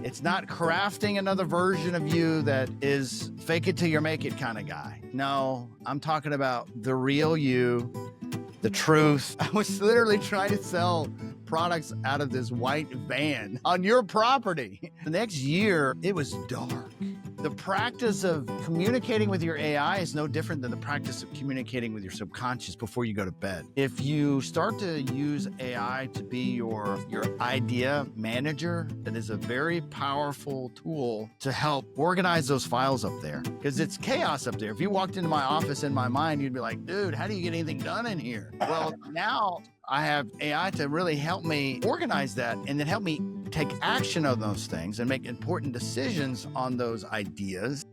It's not crafting another version of you that is fake it till you make it kind of guy. No, I'm talking about the real you, the truth. I was literally trying to sell products out of this white van on your property. The next year, it was dark. The practice of communicating with your AI is no different than the practice of communicating with your subconscious before you go to bed. If you start to use AI to be your idea manager, that is a very powerful tool to help organize those files up there, because it's chaos up there. If you walked into my office in my mind, you'd be like, dude, how do you get anything done in here? Well, now I have AI to really help me organize that and then help me take action on those things and make important decisions on those ideas.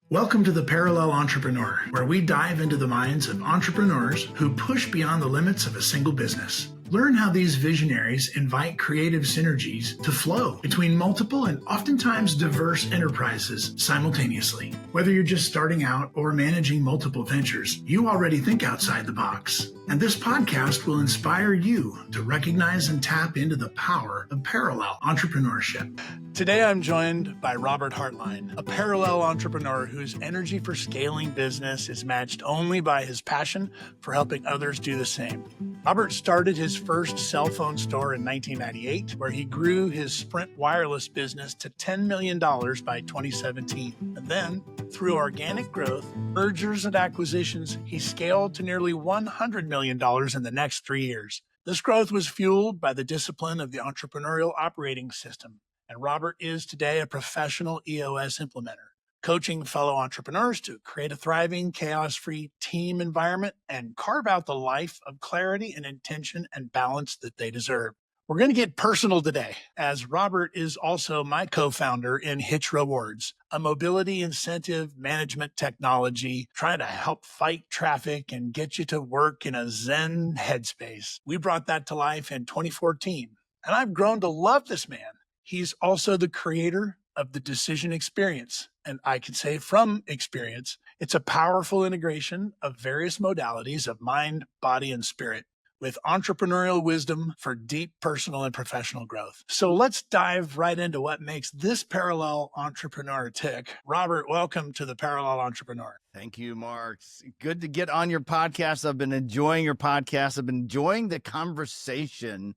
Welcome to The Parallel Entrepreneur, where we dive into the minds of entrepreneurs who push beyond the limits of a single business. Learn how these visionaries invite creative synergies to flow between multiple and oftentimes diverse enterprises simultaneously. Whether you're just starting out or managing multiple ventures, you already think outside the box. And this podcast will inspire you to recognize and tap into the power of parallel entrepreneurship. Today, I'm joined by Robert Hartline, a parallel entrepreneur whose energy for scaling business is matched only by his passion for helping others do the same. Robert started his first cell phone store in 1998, where he grew his Sprint wireless business to $10 million by 2017. And then, through organic growth, mergers and acquisitions, he scaled to nearly $100 million in the next 3 years. This growth was fueled by the discipline of the entrepreneurial operating system. And Robert is today a professional EOS implementer, coaching fellow entrepreneurs to create a thriving, chaos-free team environment and carve out the life of clarity and intention and balance that they deserve. We're going to get personal today, as Robert is also my co-founder in Hitch Rewards, a mobility incentive management technology trying to help fight traffic and get you to work in a Zen headspace. We brought that to life in 2014, and I've grown to love this man. He's also the creator of the Decision Experience. And I can say from experience, it's a powerful integration of various modalities of mind, body, and spirit with entrepreneurial wisdom for deep personal and professional growth. So let's dive right into what makes this parallel entrepreneur tick. Robert, welcome to the Parallel Entrepreneur. Thank you, Mark. It's good to get on your podcast. I've been enjoying your podcast. I've been enjoying the conversation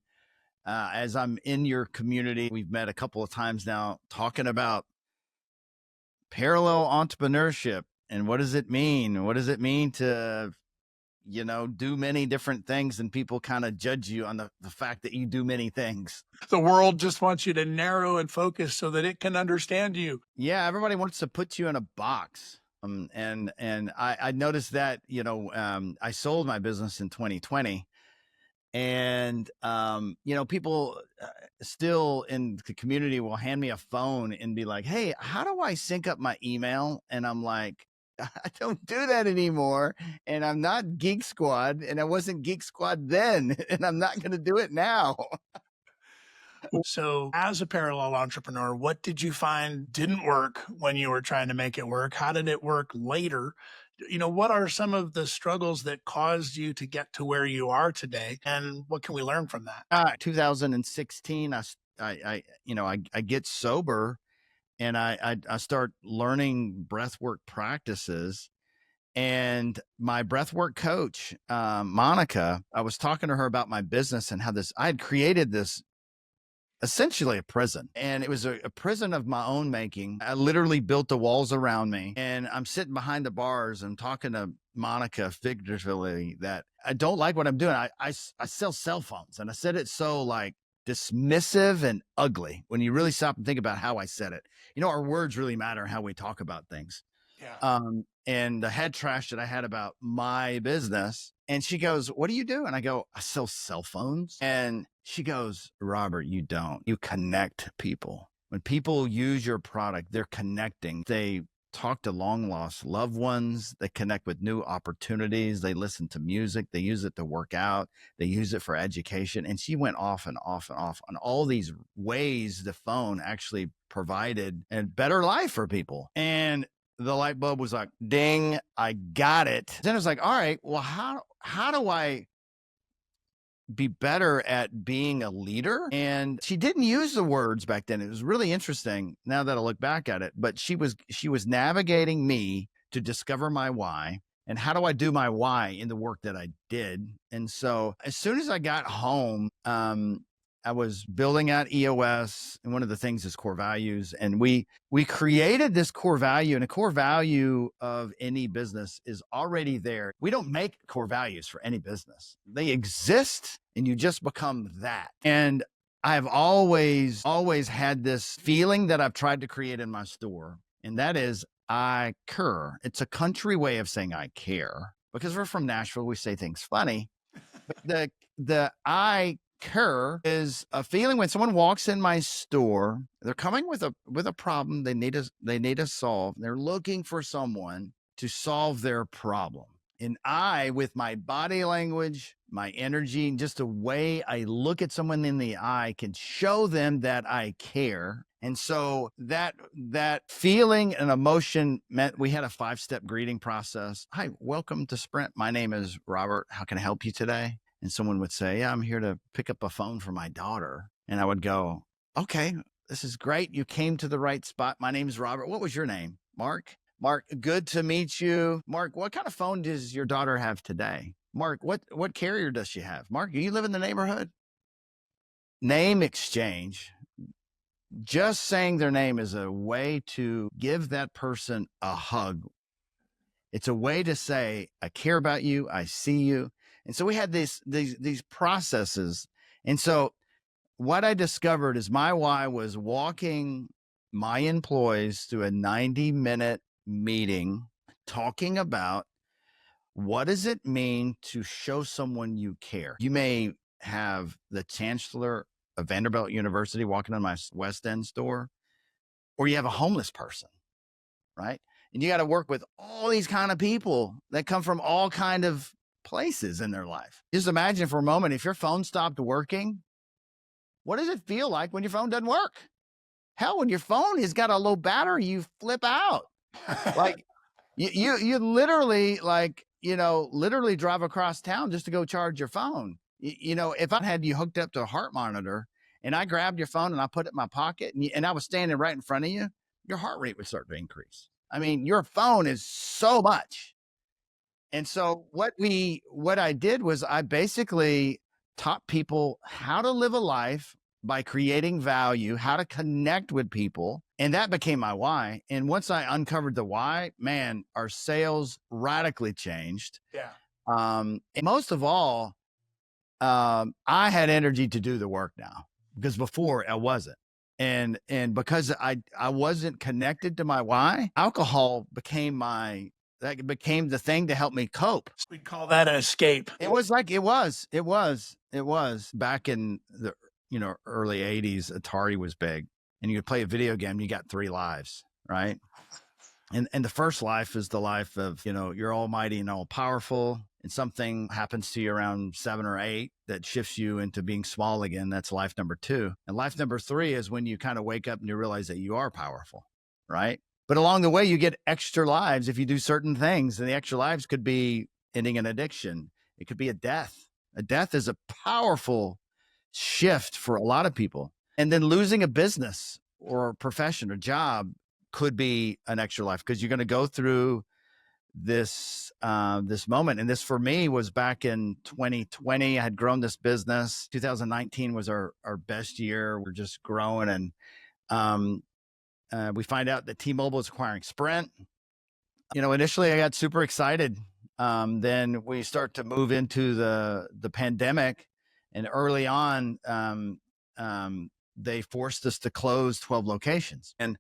as I'm in your community. We've met a couple of times now talking about parallel entrepreneurship and what does it mean? What does it mean to, do many different things and people kind of judge you on the fact that you do many things. The world just wants you to narrow and focus so that it can understand you. Yeah, everybody wants to put you in a box. And I noticed that, I sold my business in 2020. And, people still in the community will hand me a phone and be like, hey, how do I sync up my email? And I'm like, I don't do that anymore. And I'm not Geek Squad, and I wasn't Geek Squad then, and I'm not going to do it now. So as a parallel entrepreneur, what did you find didn't work when you were trying to make it work? How did it work later? What are some of the struggles that caused you to get to where you are today? And what can we learn from that? 2016, I get sober and I start learning breathwork practices. And my breathwork coach, Monica, I was talking to her about my business and how I had created this essentially a prison. And it was a prison of my own making. I literally built the walls around me, and I'm sitting behind the bars and talking to Monica figuratively that I don't like what I'm doing. I sell cell phones, and I said it so like dismissive and ugly when you really stop and think about how I said it. Our words really matter, how we talk about things. Yeah. And the head trash that I had about my business. And she goes, what do you do? And I go, I sell cell phones. And she goes, Robert, you don't. You connect people. When people use your product, they're connecting. They talk to long lost loved ones. They connect with new opportunities. They listen to music. They use it to work out. They use it for education. And she went off and off and off on all these ways the phone actually provided a better life for people. And the light bulb was like, ding, I got it. Then I was like, all right, well, how do I be better at being a leader. And she didn't use the words back then. It was really interesting now that I look back at it, but she was navigating me to discover my why. And how do I do my why in the work that I did? And so as soon as I got home, I was building out EOS, and one of the things is core values. And we created this core value, and a core value of any business is already there. We don't make core values for any business. They exist, and you just become that. And I've always had this feeling that I've tried to create in my store, and that is I care. It's a country way of saying I care, because we're from Nashville. We say things funny, but the I care is a feeling when someone walks in my store, they're coming with a problem they need to solve. They're looking for someone to solve their problem. And I, with my body language, my energy, and just the way I look at someone in the eye, can show them that I care. And so that feeling and emotion meant we had a 5-step greeting process. Hi, welcome to Sprint. My name is Robert. How can I help you today? And someone would say, yeah, I'm here to pick up a phone for my daughter. And I would go, okay, this is great. You came to the right spot. My name's Robert. What was your name? Mark? Mark, good to meet you. Mark, what kind of phone does your daughter have today? Mark, what carrier does she have? Mark, do you live in the neighborhood? Name exchange. Just saying their name is a way to give that person a hug. It's a way to say, I care about you. I see you. And so we had these processes. And so what I discovered is my why was walking my employees through a 90-minute meeting, talking about what does it mean to show someone you care. You may have the chancellor of Vanderbilt University walking in my West End store, or you have a homeless person, right? And you got to work with all these kind of people that come from all kind of places in their life. Just imagine for a moment, if your phone stopped working, what does it feel like when your phone doesn't work? Hell, when your phone has got a low battery, you flip out. Like you literally literally drive across town just to go charge your phone. If I had you hooked up to a heart monitor and I grabbed your phone and I put it in my pocket and I was standing right in front of you, your heart rate would start to increase. I mean, your phone is so much. And so what I did was I basically taught people how to live a life by creating value, how to connect with people. And that became my why. And once I uncovered the why, man, our sales radically changed. Yeah. And most of all, I had energy to do the work now, because before I wasn't. And because I wasn't connected to my why, alcohol became the thing to help me cope. We call that an escape. It was back in the early 80s. Atari was big, and you could play a video game. You got 3 lives, right? And the first life is the life of, you're almighty and all powerful, and something happens to you around 7 or 8 that shifts you into being small again. That's life number 2. And life number 3 is when you kind of wake up and you realize that you are powerful, right? But along the way, you get extra lives if you do certain things. And the extra lives could be ending an addiction. It could be a death. A death is a powerful shift for a lot of people. And then losing a business or a profession or job could be an extra life, because you're going to go through this moment. And this for me was back in 2020. I had grown this business. 2019 was our best year. We're just growing. And we find out that T-Mobile is acquiring Sprint. Initially I got super excited. Then we start to move into the pandemic, and early on, they forced us to close 12 locations. And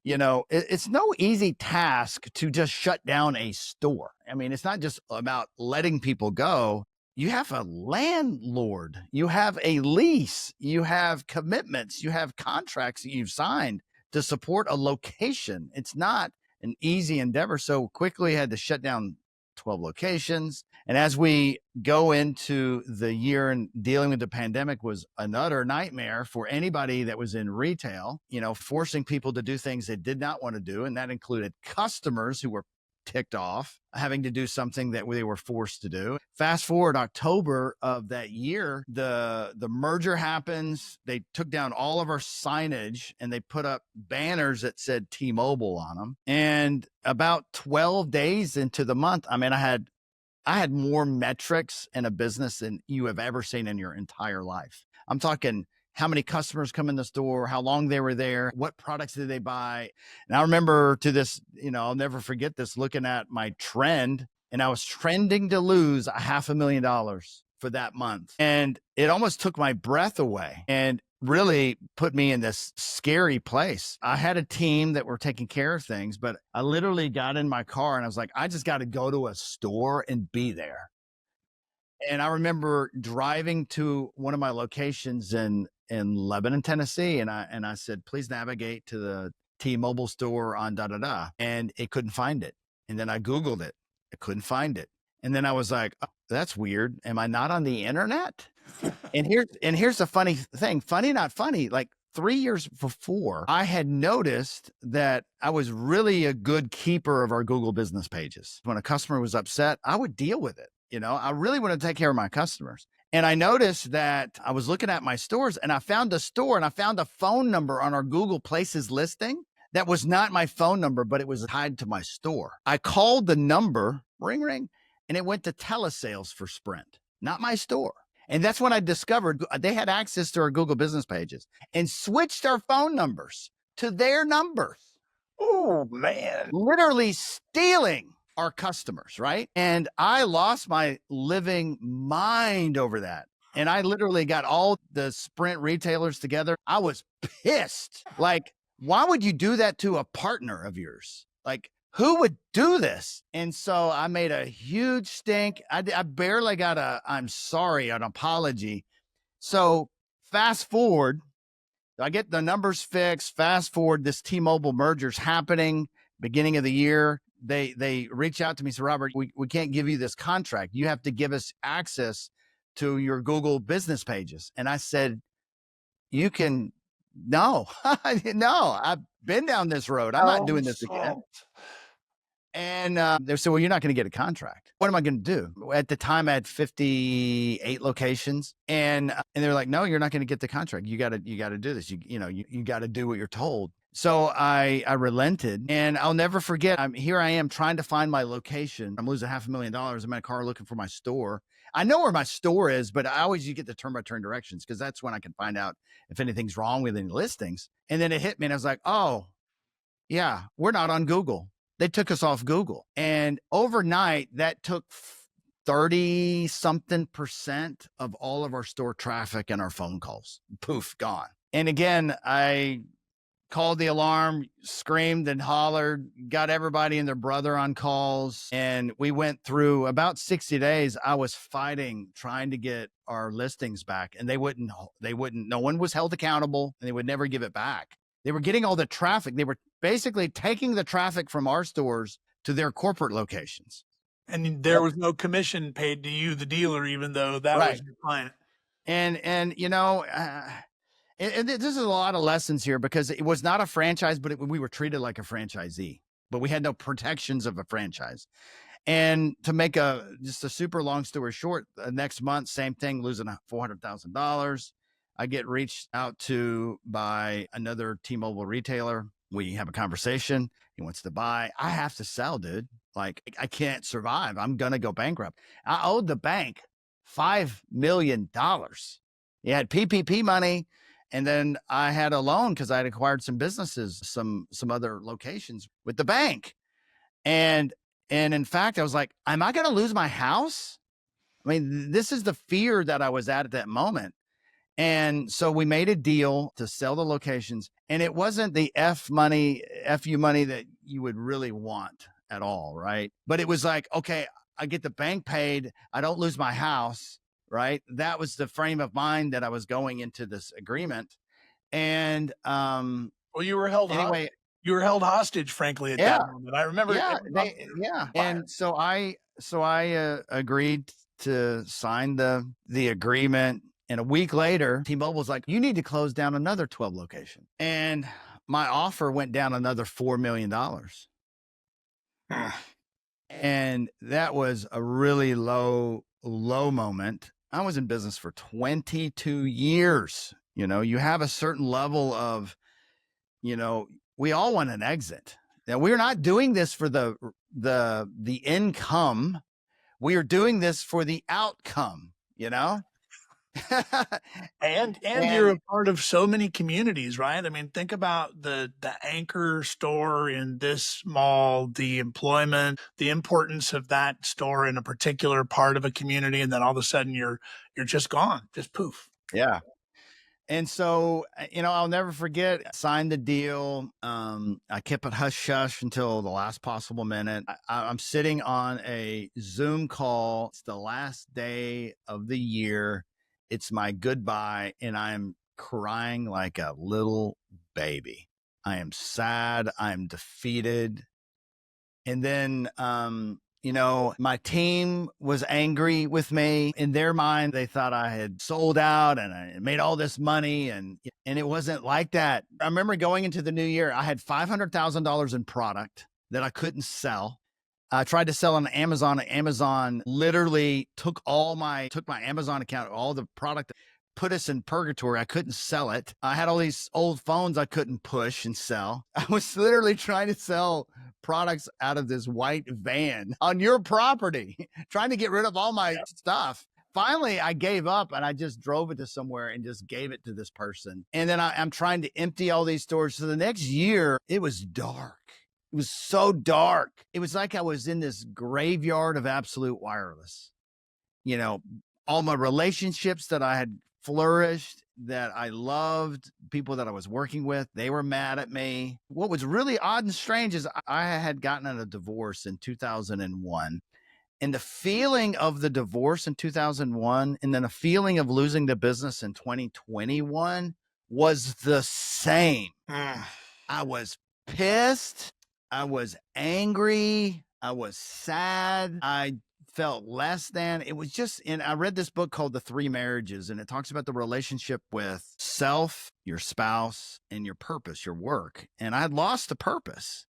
it's no easy task to just shut down a store. I mean, it's not just about letting people go. You have a landlord, you have a lease, you have commitments, you have contracts that you've signed to support a location. It's not an easy endeavor. So quickly had to shut down 12 locations. And as we go into the year, and dealing with the pandemic was an utter nightmare for anybody that was in retail, forcing people to do things they did not want to do. And that included customers who were ticked off having to do something that they were forced to do. Fast forward October of that year, the merger happens. They took down all of our signage and they put up banners that said T-Mobile on them. And about 12 days into the month, I mean, I had more metrics in a business than you have ever seen in your entire life. I'm talking how many customers come in the store, how long they were there, what products did they buy. And I remember to this, I'll never forget this, looking at my trend, and I was trending to lose $500,000 for that month. And it almost took my breath away and really put me in this scary place. I had a team that were taking care of things, but I literally got in my car and I was like, I just got to go to a store and be there. And I remember driving to one of my locations in Lebanon, Tennessee, and I said, please navigate to the T-Mobile store on da da da, and it couldn't find it. And then I Googled it, I couldn't find it, and then I was like, oh, that's weird. Am I not on the internet? And here's the funny thing, funny not funny. Like 3 years before, I had noticed that I was really a good keeper of our Google business pages. When a customer was upset, I would deal with it. I really want to take care of my customers. And I noticed that I was looking at my stores and I found a store and I found a phone number on our Google Places listing that was not my phone number, but it was tied to my store. I called the number, ring, ring, and it went to telesales for Sprint, not my store. And that's when I discovered they had access to our Google business pages and switched our phone numbers to their numbers. Oh, man. Literally stealing our customers, right? And I lost my living mind over that. And I literally got all the Sprint retailers together. I was pissed. Like, why would you do that to a partner of yours? Like, who would do this? And so I made a huge stink. I barely got I'm sorry, an apology. So fast forward, I get the numbers fixed. Fast forward, this T-Mobile merger's happening, beginning of the year. They reach out to me and say, Robert, we can't give you this contract. You have to give us access to your Google business pages. And I said, no, I've been down this road. I'm not doing this again. And they said, well, you're not going to get a contract. What am I going to do? At the time, I had 58 locations, and they're like, no, you're not going to get the contract. You got to do this. You got to do what you're told. So I relented, and I'll never forget. Here I am trying to find my location. I'm losing $500,000. I'm in a car looking for my store. I know where my store is, but you get the turn-by-turn directions because that's when I can find out if anything's wrong with any listings. And then it hit me, and I was like, oh, yeah, we're not on Google. They took us off Google. And overnight, that took 30-something% of all of our store traffic and our phone calls. Poof, gone. And again, I called the alarm, screamed and hollered, got everybody and their brother on calls. And we went through about 60 days. I was fighting, trying to get our listings back. And they wouldn't, no one was held accountable, and they would never give it back. They were getting all the traffic. They were basically taking the traffic from our stores to their corporate locations. And there was no commission paid to you, the dealer, even though that was your client. And this is a lot of lessons here because it was not a franchise, but we were treated like a franchisee, but we had no protections of a franchise. And to make just a super long story short, next month, same thing, losing $400,000. I get reached out to by another T-Mobile retailer. We have a conversation. He wants to buy. I have to sell, dude. Like, I can't survive. I'm going to go bankrupt. I owed the bank $5 million. He had PPP money. And then I had a loan because I had acquired some businesses, some other locations with the bank. And in fact, I was like, am I going to lose my house? I mean, this is the fear that I was at that moment. And so we made a deal to sell the locations, and it wasn't the FU money that you would really want at all, right? But it was like, okay, I get the bank paid. I don't lose my house, right? That was the frame of mind that I was going into this agreement. And well, you were held anyway. You were held hostage, frankly, at that moment. I remember. And so I agreed to sign the agreement. And a week later, T-Mobile's like, you need to close down another 12 locations. And my offer went down another $4 million. And that was a really low moment. I was in business for 22 years. You have a certain level of, you know, we all want an exit. Now, we're not doing this for the income. We are doing this for the outcome, you know? And you're And a part of so many communities, right? I mean, think about the anchor store in this mall, the employment, the importance of that store in a particular part of a community, and then all of a sudden you're just gone, just poof. yeah. And so, I'll never forget, signed the deal. I kept it hush hush until the last possible minute. I'm sitting on a Zoom call. It's the last day of the year. It's my goodbye. And I'm crying like a little baby. I am sad. I'm defeated. And then, my team was angry with me. In their mind, they thought I had sold out and I made all this money. And it wasn't like that. I remember going into the new year, I had $500,000 in product that I couldn't sell. I tried to sell on Amazon. Amazon literally took my Amazon account, all the product, put us in purgatory. I couldn't sell it. I had all these old phones I couldn't push and sell. I was literally trying to sell products out of this white van on your property, trying to get rid of all my stuff. Finally, I gave up and I just drove it to somewhere and just gave it to this person. And then I'm trying to empty all these stores. So the next year, it was dark. It was so dark. It was like I was in this graveyard of absolute wireless. All my relationships that I had flourished, that I loved, people that I was working with, they were mad at me. What was really odd and strange is I had gotten a divorce in 2001. And the feeling of the divorce in 2001 and then the feeling of losing the business in 2021 was the same. I was pissed. I was angry. I was sad. I felt less than. It was just, and I read this book called The Three Marriages, and it talks about the relationship with self, your spouse, and your purpose, your work. And I had lost the purpose.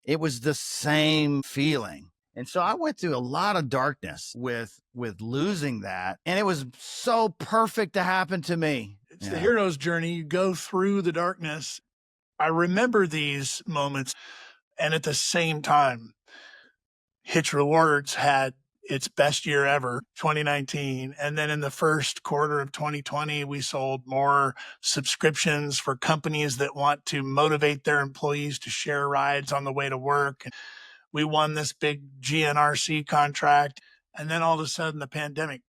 It was the same feeling. And so I went through a lot of darkness with losing that. And it was so perfect to happen to me. It's the hero's journey. You go through the darkness. I remember these moments. And at the same time, Hitch Rewards had its best year ever, 2019. And then in the first quarter of 2020, we sold more subscriptions for companies that want to motivate their employees to share rides on the way to work. We won this big GNRC contract. And then all of a sudden, the pandemic,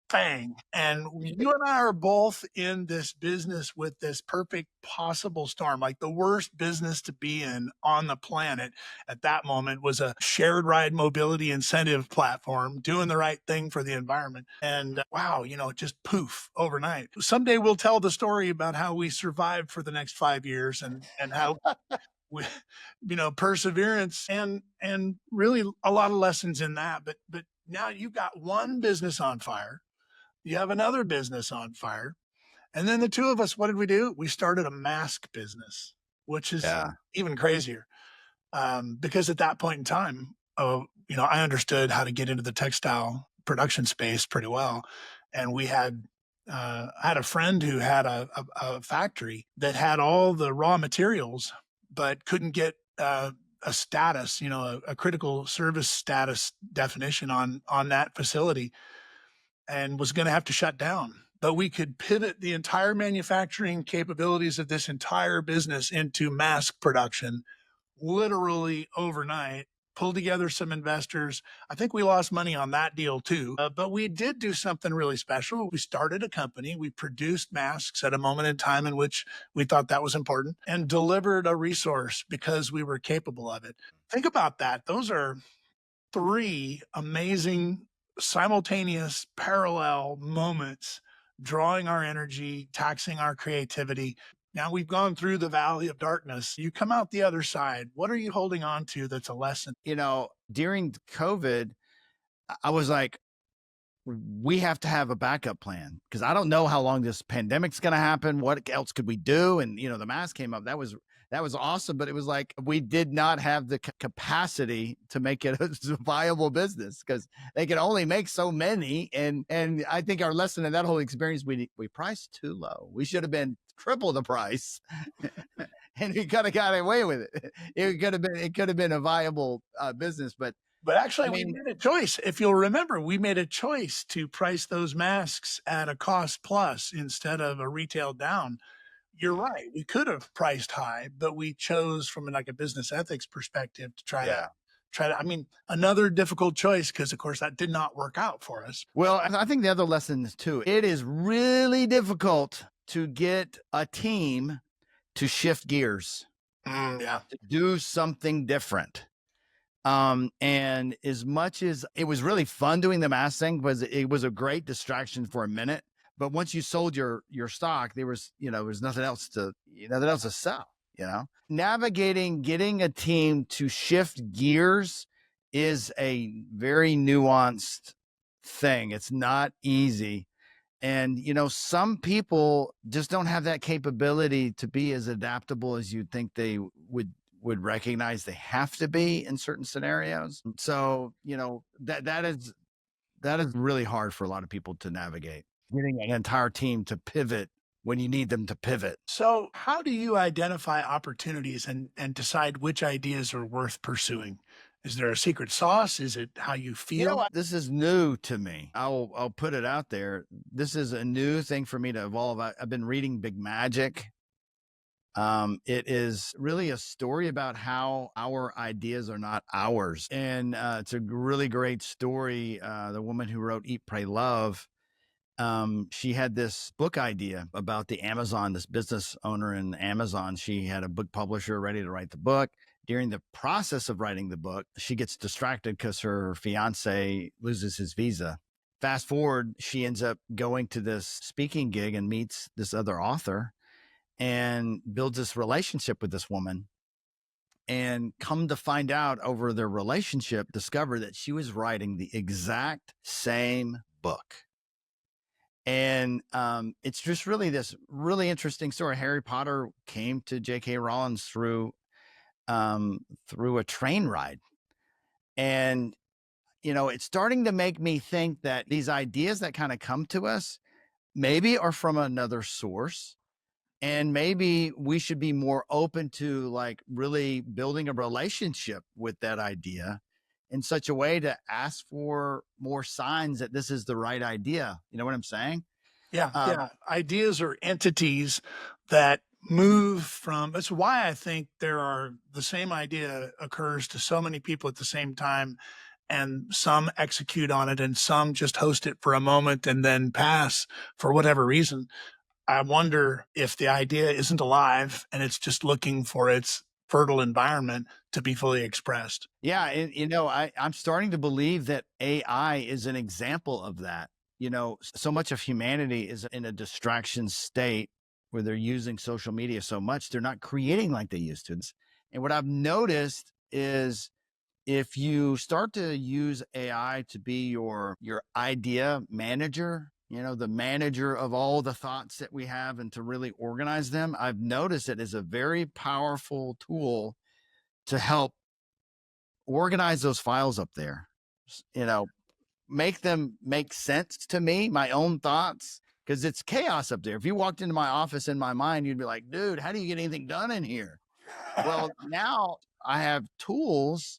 bang. And you and I are both in this business with this perfect possible storm. Like the worst business to be in on the planet at that moment was a shared ride mobility incentive platform doing the right thing for the environment. And wow, just poof overnight. Someday we'll tell the story about how we survived for the next 5 years and how we, perseverance and really a lot of lessons in that. But now you've got one business on fire. You have another business on fire. And then the two of us, what did we do? We started a mask business, which is even crazier. Because at that point in time, I understood how to get into the textile production space pretty well. And we had, I had a friend who had a factory that had all the raw materials, but couldn't get a status, a critical service status definition on that facility, and was going to have to shut down. But we could pivot the entire manufacturing capabilities of this entire business into mask production, literally overnight, pull together some investors. I think we lost money on that deal too, but we did do something really special. We started a company. We produced masks at a moment in time in which we thought that was important and delivered a resource because we were capable of it. Think about that. Those are three amazing, simultaneous, parallel moments, drawing our energy, taxing our creativity. Now we've gone through the valley of darkness. You come out the other side. What are you holding on to that's a lesson? During COVID, I was like, we have to have a backup plan because I don't know how long this pandemic's going to happen. What else could we do? And, you know, the mask came up. That was awesome. But it was like, we did not have the capacity to make it a viable business because they could only make so many. And I think our lesson in that whole experience, we priced too low. We should have been triple the price and we could have got away with it. It could have been a viable business, but actually, I we mean, made a choice. If you'll remember, we made a choice to price those masks at a cost plus instead of a retail down. You're right. We could have priced high, but we chose from like a business ethics perspective to try to, I mean, another difficult choice because of course that did not work out for us. Well, I think the other lesson is too, it is really difficult to get a team to shift gears, Yeah. to do something different. And as much as it was really fun doing the mask thing, it was a great distraction for a minute. But once you sold your stock, there was nothing else to sell, Navigating, getting a team to shift gears is a very nuanced thing. It's not easy. And, some people just don't have that capability to be as adaptable as you'd think they would recognize they have to be in certain scenarios. So, that is really hard for a lot of people to navigate, getting an entire team to pivot when you need them to pivot. So how do you identify opportunities and decide which ideas are worth pursuing? Is there a secret sauce? Is it how you feel? This is new to me. I'll put it out there. This is a new thing for me to evolve. I've been reading Big Magic. It is really a story about how our ideas are not ours. And it's a really great story. The woman who wrote Eat, Pray, Love, she had this book idea about the Amazon, this business owner in Amazon. She had a book publisher ready to write the book. During the process of writing the book, she gets distracted because her fiance loses his visa. Fast forward, she ends up going to this speaking gig and meets this other author and builds this relationship with this woman, and come to find out over their relationship, discover that she was writing the exact same book. And it's just really this really interesting story. Harry Potter came to J.K. Rowling through a train ride. And, it's starting to make me think that these ideas that kind of come to us maybe are from another source. And maybe we should be more open to like really building a relationship with that idea in such a way to ask for more signs that this is the right idea. You know what I'm saying? Yeah. Ideas are entities that move from, that's why I think the same idea occurs to so many people at the same time, and some execute on it and some just host it for a moment and then pass for whatever reason. I wonder if the idea isn't alive and it's just looking for its fertile environment to be fully expressed. Yeah. And, I'm starting to believe that AI is an example of that. So much of humanity is in a distraction state where they're using social media so much, they're not creating like they used to. And what I've noticed is if you start to use AI to be your idea manager, the manager of all the thoughts that we have and to really organize them, I've noticed it is a very powerful tool to help organize those files up there, make them make sense to me, my own thoughts, because it's chaos up there. If you walked into my office in my mind, you'd be like, dude, how do you get anything done in here? Well, now I have tools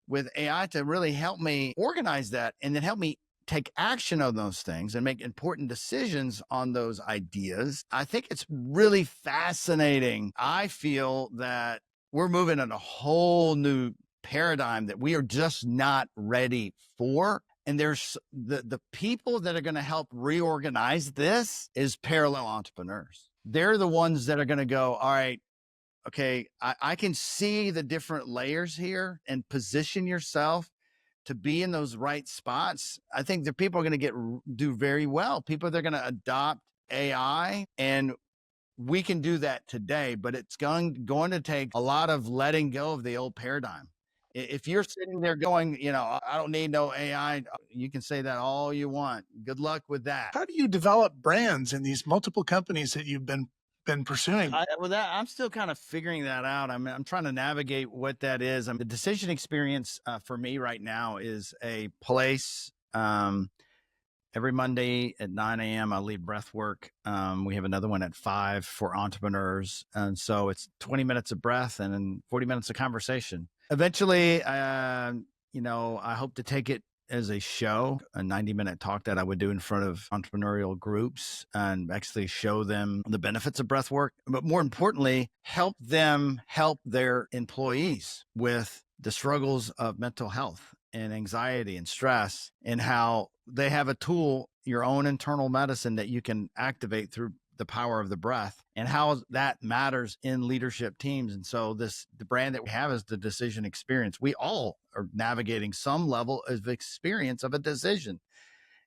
with AI to really help me organize that and then help me take action on those things and make important decisions on those ideas. I think it's really fascinating. I feel that we're moving in a whole new paradigm that we are just not ready for. And there's the people that are going to help reorganize this is parallel entrepreneurs. They're the ones that are going to go, all right, okay, I can see the different layers here and position yourself to be in those right spots. I think the people are going to do very well. People, they're going to adopt AI, and we can do that today, but it's going to take a lot of letting go of the old paradigm If you're sitting there going, I don't need no AI, you can say that all you want. Good luck with that. How do you develop brands in these multiple companies that you've been pursuing? I'm still kind of figuring that out. I'm trying to navigate what that is. The decision experience for me right now is a place. Every Monday at 9 a.m., I lead Breathwork. We have another one at 5 for entrepreneurs. And so it's 20 minutes of breath and then 40 minutes of conversation. Eventually, I hope to take it as a show, a 90-minute talk that I would do in front of entrepreneurial groups and actually show them the benefits of breathwork. But more importantly, help them help their employees with the struggles of mental health and anxiety and stress, and how they have a tool, your own internal medicine, that you can activate through the power of the breath, and how that matters in leadership teams. And so the brand that we have is the decision experience. We all are navigating some level of experience of a decision.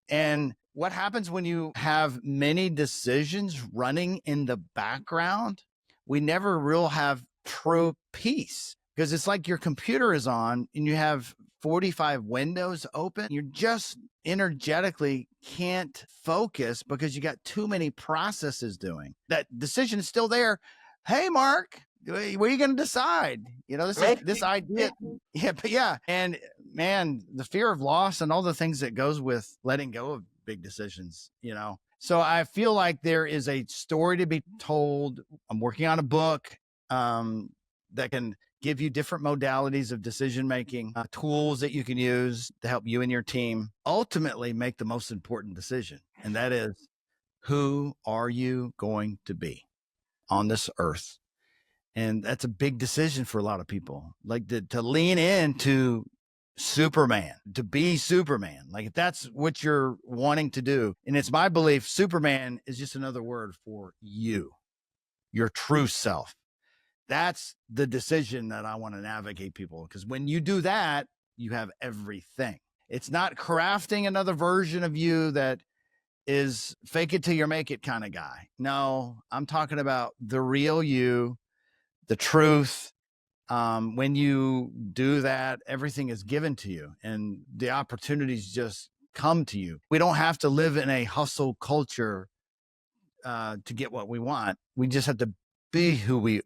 And what happens when you have many decisions running in the background? We never will have true peace, because it's like your computer is on and you have 45 windows open. You just energetically can't focus because you got too many processes doing. That decision is still there. Hey, Mark, what are you going to decide? This idea. Yeah. And man, the fear of loss and all the things that goes with letting go of big decisions, So I feel like there is a story to be told. I'm working on a book that can give you different modalities of decision-making, tools that you can use to help you and your team ultimately make the most important decision. And that is, who are you going to be on this earth? And that's a big decision for a lot of people, like to lean into Superman, to be Superman. Like if that's what you're wanting to do. And it's my belief, Superman is just another word for you, your true self. That's the decision that I want to navigate people. Because when you do that, you have everything. It's not crafting another version of you that is fake it till you make it kind of guy. No, I'm talking about the real you, the truth. When you do that, everything is given to you and the opportunities just come to you. We don't have to live in a hustle culture to get what we want. We just have to be who we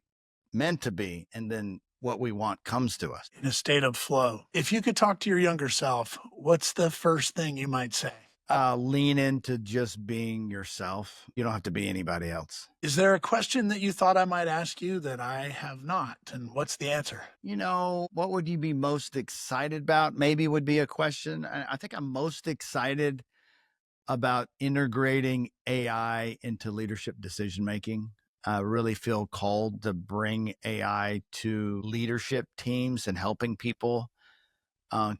meant to be, and then what we want comes to us. In a state of flow. If you could talk to your younger self, what's the first thing you might say? Lean into just being yourself. You don't have to be anybody else. Is there a question that you thought I might ask you that I have not? And what's the answer? What would you be most excited about? Maybe would be a question. I think I'm most excited about integrating AI into leadership decision-making. I really feel called to bring AI to leadership teams and helping people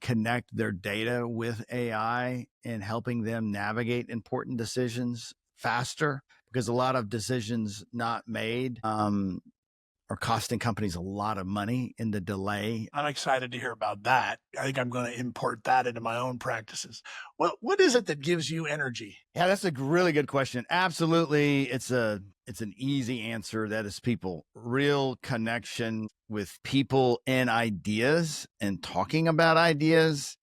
connect their data with AI and helping them navigate important decisions faster, because a lot of decisions not made are costing companies a lot of money in the delay. I'm excited to hear about that. I think I'm going to import that into my own practices. What is it that gives you energy? Yeah, that's a really good question. Absolutely. It's an easy answer. That is people. Real connection with people and ideas and talking about ideas,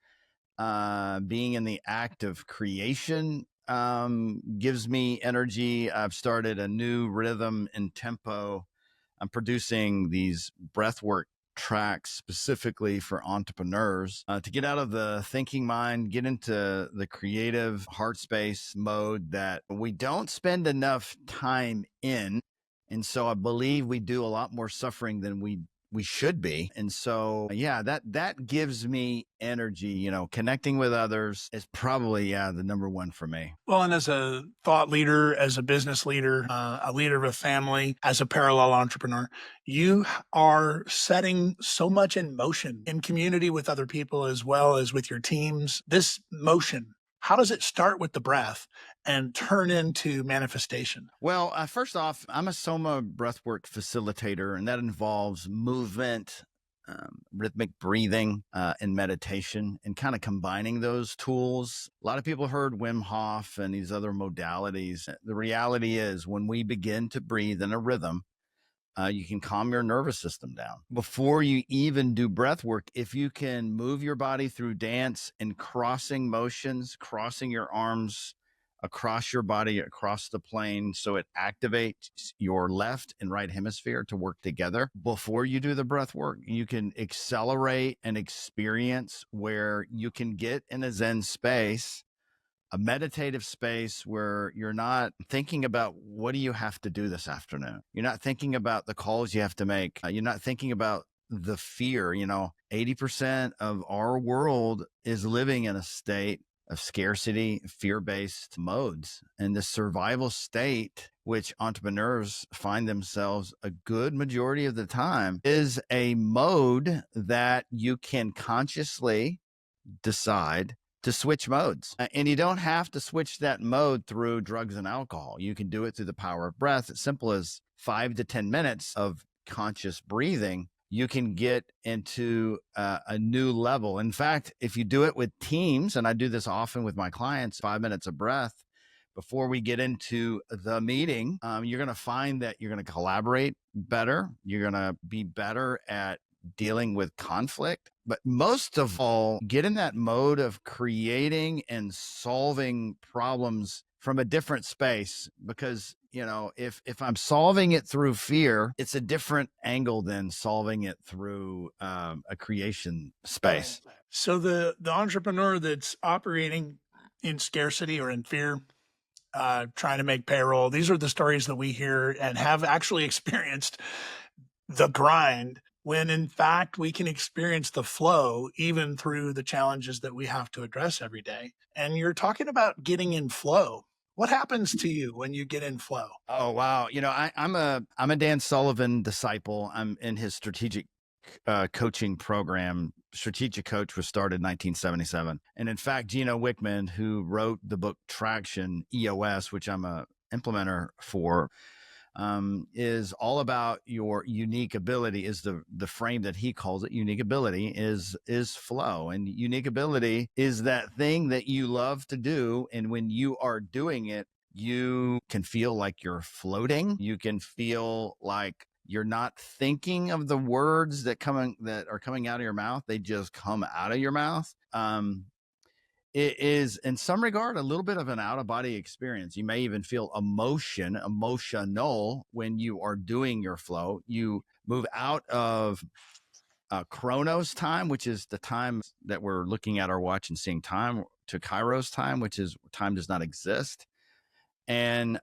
being in the act of creation gives me energy. I've started a new rhythm and tempo. I'm producing these breathwork tracks specifically for entrepreneurs to get out of the thinking mind, get into the creative heart space mode that we don't spend enough time in. And so I believe we do a lot more suffering than we should be. And so, yeah, that gives me energy. Connecting with others is probably, the number one for me. Well, and as a thought leader, as a business leader, a leader of a family, as a parallel entrepreneur, you are setting so much in motion in community with other people as well as with your teams. This motion, how does it start with the breath and turn into manifestation? Well, first off, I'm a Soma breathwork facilitator, and that involves movement, rhythmic breathing, and meditation, and kind of combining those tools. A lot of people heard Wim Hof and these other modalities. The reality is, when we begin to breathe in a rhythm, You can calm your nervous system down. Before you even do breath work, if you can move your body through dance and crossing motions, crossing your arms across your body, across the plane, so it activates your left and right hemisphere to work together. Before you do the breath work, you can accelerate an experience where you can get in a Zen space, a meditative space where you're not thinking about what do you have to do this afternoon. You're not thinking about the calls you have to make. You're not thinking about the fear. 80% of our world is living in a state of scarcity, fear-based modes. And the survival state, which entrepreneurs find themselves a good majority of the time, is a mode that you can consciously decide to switch modes. And you don't have to switch that mode through drugs and alcohol. You can do it through the power of breath. As simple as 5 to 10 minutes of conscious breathing, you can get into a new level. In fact, if you do it with teams, and I do this often with my clients, 5 minutes of breath before we get into the meeting, you're going to find that you're going to collaborate better. You're going to be better at dealing with conflict, but most of all, get in that mode of creating and solving problems from a different space. Because if I'm solving it through fear, it's a different angle than solving it through a creation space. So the entrepreneur that's operating in scarcity or in fear, trying to make payroll, these are the stories that we hear and have actually experienced the grind, when in fact we can experience the flow even through the challenges that we have to address every day. And you're talking about getting in flow. What happens to you when you get in flow? Oh, wow. I'm a Dan Sullivan disciple. I'm in his strategic coaching program. Strategic Coach was started in 1977. And in fact, Gino Wickman, who wrote the book Traction, EOS, which I'm a implementer for, is all about your unique ability. Is the frame that he calls it. Unique ability is flow, and unique ability is that thing that you love to do, and when you are doing it, you can feel like you're floating. You can feel like you're not thinking of the words that are coming out of your mouth. They just come out of your mouth. It is in some regard a little bit of an out-of-body experience. You may even feel emotional when you are doing your flow. You move out of Chronos time, which is the time that we're looking at our watch and seeing time, to Kairos time, which is time does not exist. And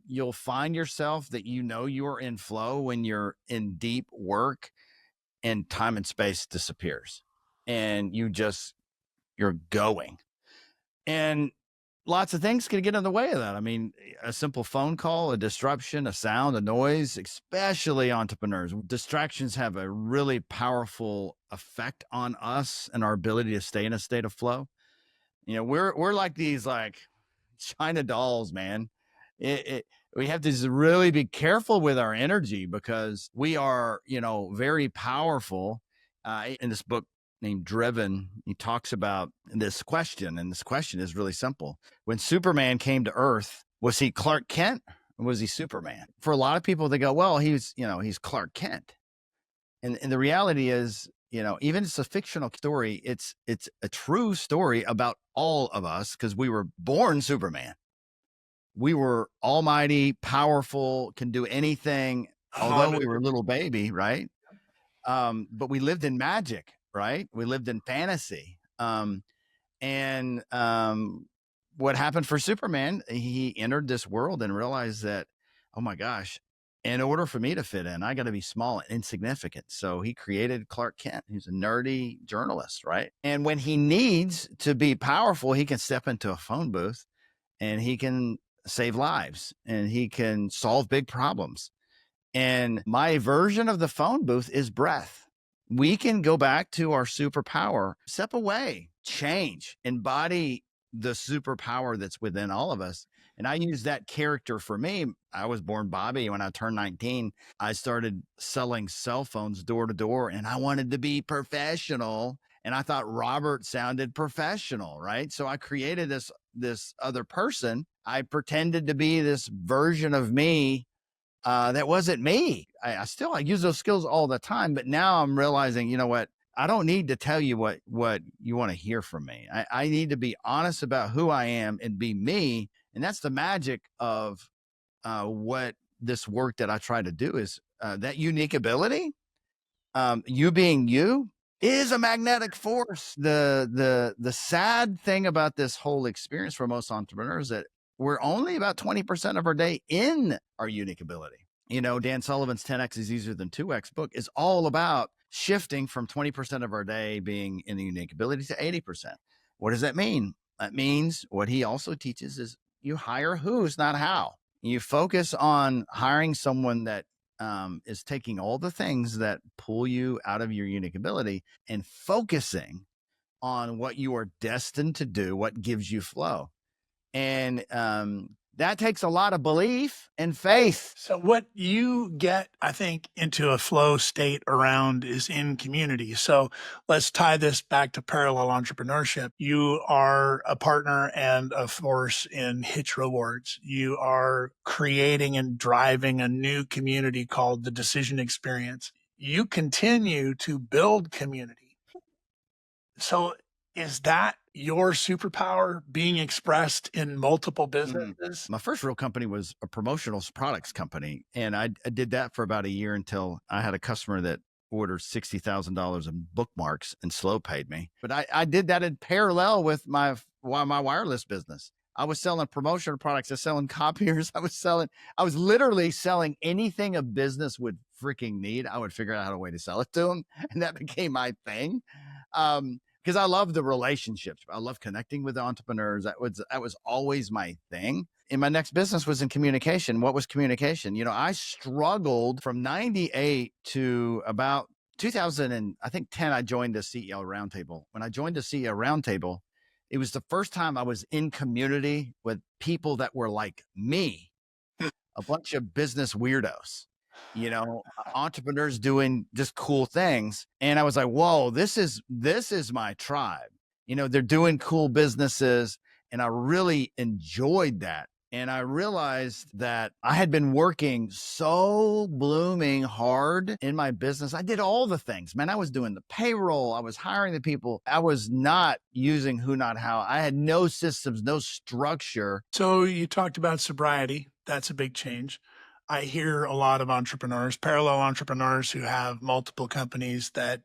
you'll find yourself that you're in flow when you're in deep work and time and space disappears and you're going. And lots of things can get in the way of that. I mean, a simple phone call, a disruption, a sound, a noise, especially entrepreneurs. Distractions have a really powerful effect on us and our ability to stay in a state of flow. We're like these China dolls, man. We have to really be careful with our energy because we are, very powerful. In this book named Driven, he talks about this question, and this question is really simple. When Superman came to Earth, was he Clark Kent or was he Superman? For a lot of people, they go, well, he's Clark Kent. And the reality is, even it's a fictional story, it's a true story about all of us because we were born Superman. We were almighty, powerful, can do anything, although we were a little baby, right? But we lived in magic, right? We lived in fantasy. And what happened for Superman, he entered this world and realized that, oh my gosh, in order for me to fit in, I got to be small and insignificant. So he created Clark Kent, who's a nerdy journalist, right? And when he needs to be powerful, he can step into a phone booth and he can save lives and he can solve big problems. And my version of the phone booth is breath. We can go back to our superpower, step away, change, embody the superpower that's within all of us. And I use that character for me. I was born Bobby. When I turned 19, I started selling cell phones door to door, and I wanted to be professional. And I thought Robert sounded professional, right? So I created this other person. I pretended to be this version of me that wasn't me. I use those skills all the time, but now I'm realizing, you know what? I don't need to tell you what you want to hear from me. I need to be honest about who I am and be me. And that's the magic of what this work that I try to do is that unique ability. You being you is a magnetic force. The sad thing about this whole experience for most entrepreneurs that we're only about 20% of our day in our unique ability. You know, Dan Sullivan's 10X is easier than 2X book is all about shifting from 20% of our day being in the unique ability to 80%. What does that mean? That means what he also teaches is you hire who's, not how. You focus on hiring someone that is taking all the things that pull you out of your unique ability and focusing on what you are destined to do, what gives you flow. And that takes a lot of belief and faith. So what you get, I think, into a flow state around is in community. So let's tie this back to parallel entrepreneurship. You are a partner and a force in Hitch Rewards. You are creating and driving a new community called the Decision Experience. You continue to build community. So is that your superpower being expressed in multiple businesses? My first real company was a promotional products company. And I did that for about a year until I had a customer that ordered $60,000 in bookmarks and slow paid me. But I did that in parallel with my wireless business. I was selling promotional products. I was selling copiers. I was literally selling anything a business would freaking need. I would figure out a way to sell it to them. And that became my thing. Because I love the relationships. I love connecting with entrepreneurs. That was always my thing. And my next business was in communication. What was communication? You know, I struggled from 98 to about 2000 and I think 10, I joined the CEO Roundtable. When I joined the CEO Roundtable, it was the first time I was in community with people that were like me, a bunch of business weirdos. You know, entrepreneurs doing just cool things. And I was like, whoa, this is my tribe. You know, they're doing cool businesses. And I really enjoyed that. And I realized that I had been working so blooming hard in my business. I did all the things, man. I was doing the payroll. I was hiring the people. I was not using who, not how. I had no systems, no structure. So you talked about sobriety. That's a big change. I hear a lot of entrepreneurs, parallel entrepreneurs who have multiple companies that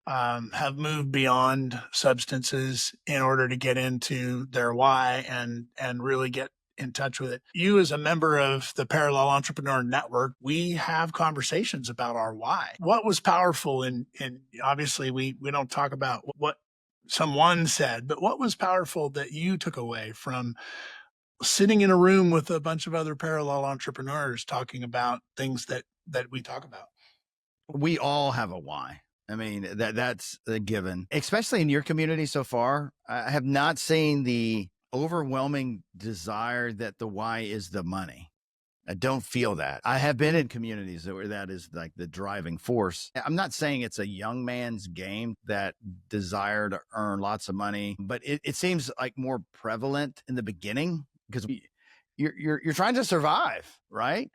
have moved beyond substances in order to get into their why and really get in touch with it. You, as a member of the Parallel Entrepreneur Network, we have conversations about our why. What was powerful in obviously we don't talk about what someone said, but what was powerful that you took away from sitting in a room with a bunch of other parallel entrepreneurs talking about things that we talk about? We all have a why. I mean, that's a given, especially in your community so far. I have not seen the overwhelming desire that the why is the money. I don't feel that. I have been in communities where that is like the driving force. I'm not saying it's a young man's game, that desire to earn lots of money, but it seems like more prevalent in the beginning because you're trying to survive, right?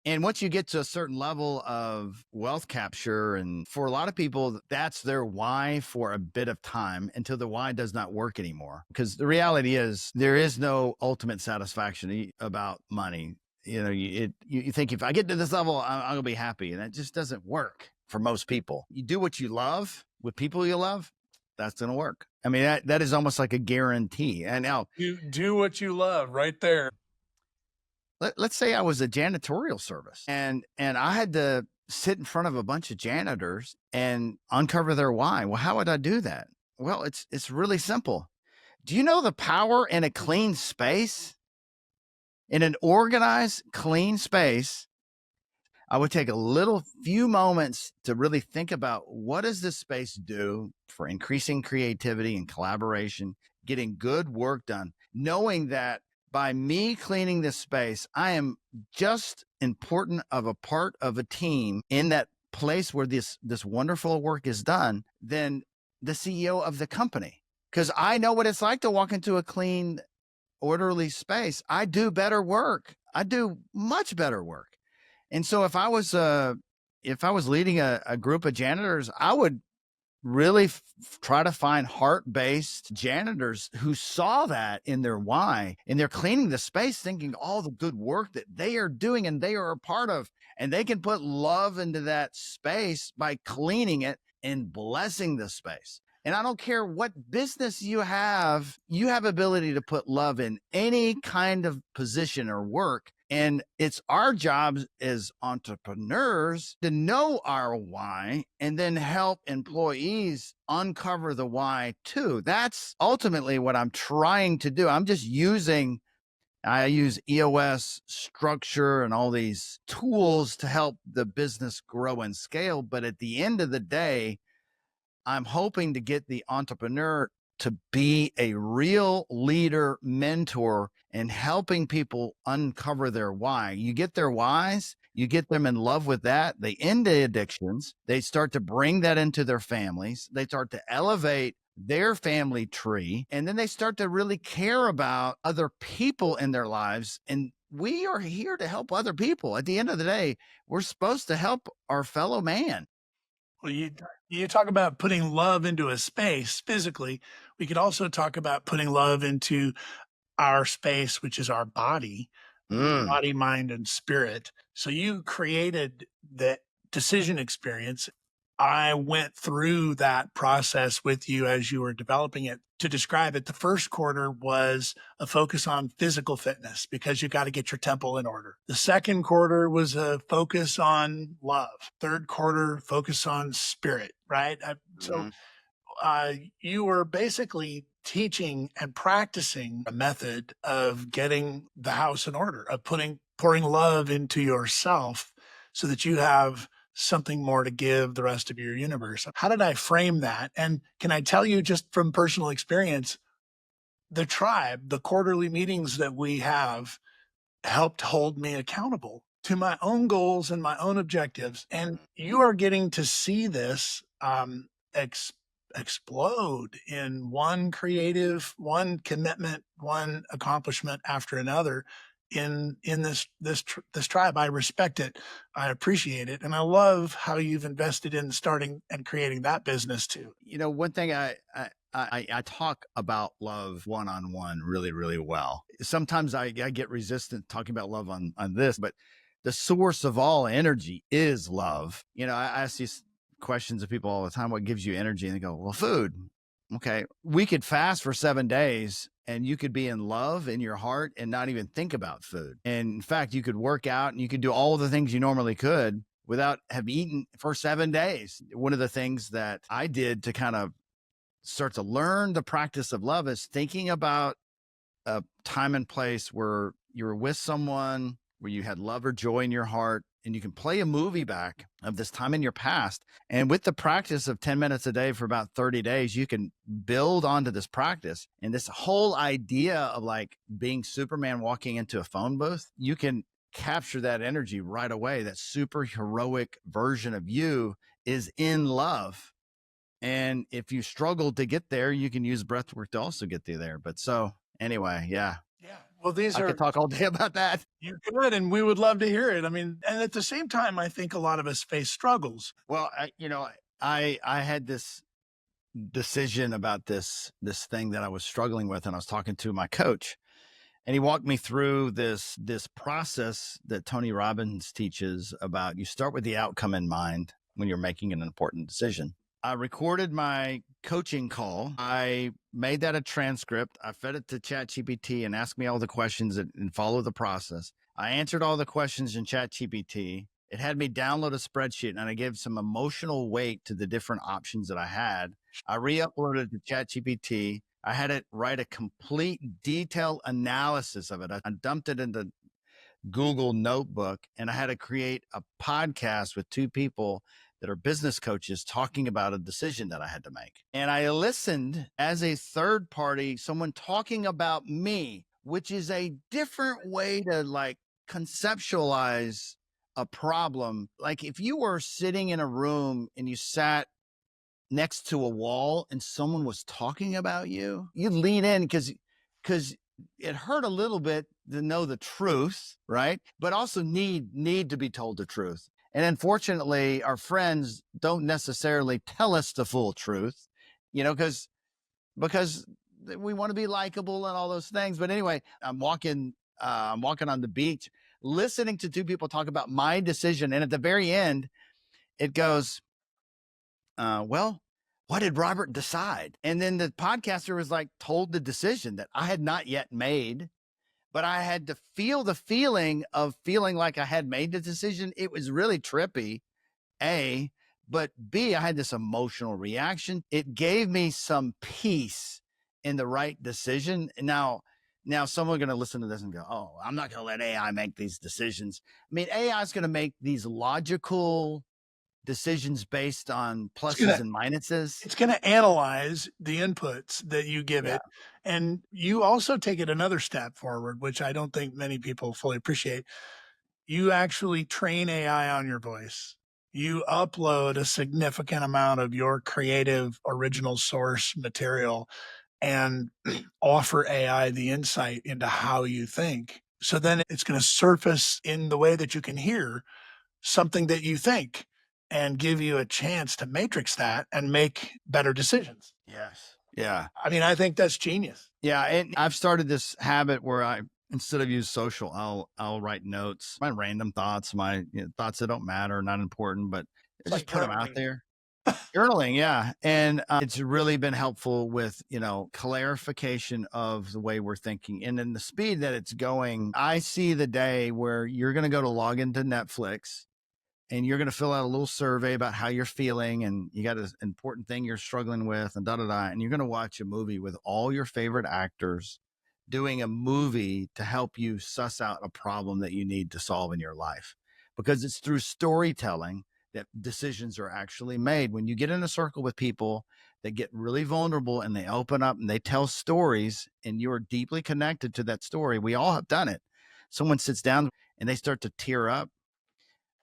And once you get to a certain level of wealth capture, and for a lot of people, that's their why for a bit of time until the why does not work anymore. Because the reality is there is no ultimate satisfaction about money. You know, you think if I get to this level, I'm going to be happy. And that just doesn't work for most people. You do what you love with people you love, that's going to work. I mean, that is almost like a guarantee. And now you do what you love right there. Let's say I was a janitorial service and I had to sit in front of a bunch of janitors and uncover their why. Well, how would I do that? Well, it's really simple. Do you know the power in a clean space? In an organized, clean space, I would take a few moments to really think about what does this space do for increasing creativity and collaboration, getting good work done, knowing that by me cleaning this space, I am just important of a part of a team in that place where this wonderful work is done than the CEO of the company. Because I know what it's like to walk into a clean, orderly space. I do better work. I do much better work. And so if I was leading a group of janitors, I would really try to find heart-based janitors who saw that in their why, and they're cleaning the space thinking all the good work that they are doing and they are a part of, and they can put love into that space by cleaning it and blessing the space. And I don't care what business you have ability to put love in any kind of position or work. And it's our job as entrepreneurs to know our why and then help employees uncover the why too. That's ultimately what I'm trying to do. I use EOS structure and all these tools to help the business grow and scale. But at the end of the day, I'm hoping to get the entrepreneur to be a real leader, mentor, and helping people uncover their why. You get their whys, you get them in love with that. They end the addictions. They start to bring that into their families. They start to elevate their family tree, and then they start to really care about other people in their lives. And we are here to help other people. At the end of the day, we're supposed to help our fellow man. Well, you talk about putting love into a space physically. We could also talk about putting love into our space, which is our body, body, mind, and spirit. So you created the decision experience. I went through that process with you as you were developing it. To describe it, the first quarter was a focus on physical fitness because you got to get your temple in order. The second quarter was a focus on love. Third quarter, focus on spirit, right? So you were basically teaching and practicing a method of getting the house in order, of pouring love into yourself so that you have something more to give the rest of your universe. How did I frame that? And can I tell you just from personal experience, the tribe, the quarterly meetings that we have helped hold me accountable to my own goals and my own objectives. And you are getting to see this explode in one commitment, one accomplishment after another in this tribe. I respect it. I appreciate it. And I love how you've invested in starting and creating that business too. You know, one thing I talk about love one-on-one really, really well. Sometimes I get resistant talking about love on this, but the source of all energy is love. You know, I ask these questions of people all the time, what gives you energy? And they go, well, food. Okay. We could fast for 7 days and you could be in love in your heart and not even think about food. And in fact, you could work out and you could do all the things you normally could without have eaten for 7 days. One of the things that I did to kind of start to learn the practice of love is thinking about a time and place where you were with someone, where you had love or joy in your heart, and you can play a movie back of this time in your past. And with the practice of 10 minutes a day for about 30 days, you can build onto this practice. And this whole idea of like being Superman walking into a phone booth, you can capture that energy right away. That super heroic version of you is in love. And if you struggle to get there, you can use breathwork to also get you there. But so anyway, yeah. Yeah. Well, I could talk all day about that. You could, and we would love to hear it. I mean, and at the same time, I think a lot of us face struggles. Well, I had this decision about this thing that I was struggling with, and I was talking to my coach, and he walked me through this process that Tony Robbins teaches about. You start with the outcome in mind when you're making an important decision. I recorded my coaching call. I made that a transcript. I fed it to ChatGPT and asked me all the questions and follow the process. I answered all the questions in ChatGPT. It had me download a spreadsheet and I gave some emotional weight to the different options that I had. I re-uploaded to ChatGPT. I had it write a complete detailed analysis of it. I dumped it into Google Notebook and I had to create a podcast with 2 people that are business coaches talking about a decision that I had to make. And I listened as a third party, someone talking about me, which is a different way to like conceptualize a problem. Like if you were sitting in a room and you sat next to a wall and someone was talking about you, you'd lean in because it hurt a little bit to know the truth, right? But also need to be told the truth. And unfortunately, our friends don't necessarily tell us the full truth, because we want to be likable and all those things. But anyway, I'm walking on the beach, listening to two people talk about my decision. And at the very end, it goes, well, what did Robert decide? And then the podcaster was like, told the decision that I had not yet made, but I had to feel the feeling of feeling like I had made the decision. It was really trippy, A, but B, I had this emotional reaction. It gave me some peace in the right decision. Now someone's going to listen to this and go, oh, I'm not going to let AI make these decisions. I mean, AI is going to make these logical decisions based on pluses and minuses. It's going to analyze the inputs that you give it. And you also take it another step forward, which I don't think many people fully appreciate. You actually train AI on your voice. You upload a significant amount of your creative original source material and offer AI the insight into how you think. So then it's going to surface in the way that you can hear something that you think and give you a chance to matrix that and make better decisions. Yes. Yeah. I mean, I think that's genius. Yeah. And I've started this habit where instead of use social, I'll write notes, my random thoughts, my thoughts that don't matter, not important, but It's just like put them journaling. out there. Journaling. Yeah. And it's really been helpful with, clarification of the way we're thinking. And in the speed that it's going, I see the day where you're going to go to log into Netflix and you're going to fill out a little survey about how you're feeling. And you got an important thing you're struggling with and and you're going to watch a movie with all your favorite actors doing a movie to help you suss out a problem that you need to solve in your life, because it's through storytelling that decisions are actually made. When you get in a circle with people that get really vulnerable and they open up and they tell stories and you're deeply connected to that story, we all have done it. Someone sits down and they start to tear up.